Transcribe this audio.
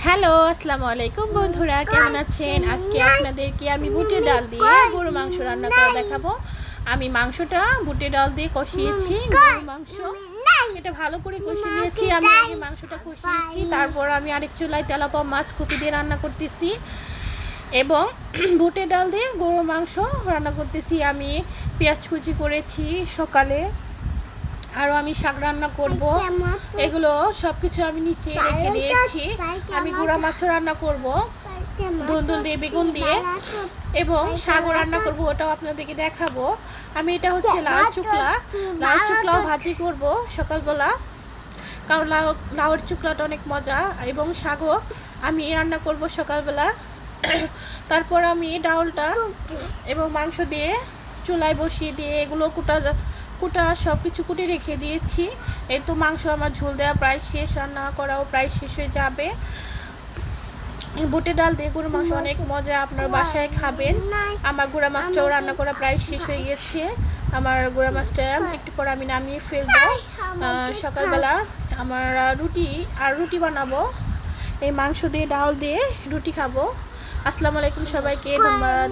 Hello, আসসালামু আলাইকুম বন্ধুরা, কেমন আছেন? আজকে আপনাদেরকে আমি বুটের ডাল দিয়ে গরু মাংস রান্না করে দেখাবো। আমি মাংসটা বুটের ডাল দিয়ে কষিয়েছি। গরু মাংস এটা ভালো করে কষিয়ে নিয়েছি। আমি আগে মাংসটা কষিয়েছি, তারপর আমি আরেক চুলায় তেলাপা মাছ কুপি দিয়ে রান্না করতেছি এবং বুটের ডাল দিয়ে গরু মাংস রান্না করতেছি। আমি পেঁয়াজ কুচি করেছি সকালে, আরও আমি শাক রান্না করব। এগুলো সব কিছু আমি নিচে রেখে দিয়েছি। আমি গুঁড়া মাছও রান্না করব ধুন্দুল দিয়ে, বেগুন দিয়ে, এবং শাকও রান্না করব, ওটাও আপনাদেরকে দেখাবো। আমি এটা হচ্ছে লাউ চুকলাও ভাজি করব সকালবেলা, কারণ লাউর চুকলাটা অনেক মজা, এবং শাকও আমি রান্না করব সকালবেলা। তারপর আমি ডাউলটা এবং মাংস দিয়ে চুলায় বসিয়ে দিয়ে এগুলো কুটা সব কিছু কুটে রেখে দিয়েছি। এই তো মাংস আমার ঝোল দেওয়া প্রায় শেষ, রান্না করাও প্রায় শেষ হয়ে যাবে। বুটের ডাল দিয়ে গরু মাংস অনেক মজা, আপনার বাসায় খাবেন। আমার গুঁড়া মাছটাও রান্না করা প্রায় শেষ হয়ে গেছে। আমার গুঁড়া মাছটা একটু পর আমি নামিয়ে ফেলবো। সকালবেলা আমার রুটি বানাবো, এই মাংস দিয়ে ডাল দিয়ে রুটি খাবো। আসসালামু আলাইকুম সবাইকে, ধন্যবাদ।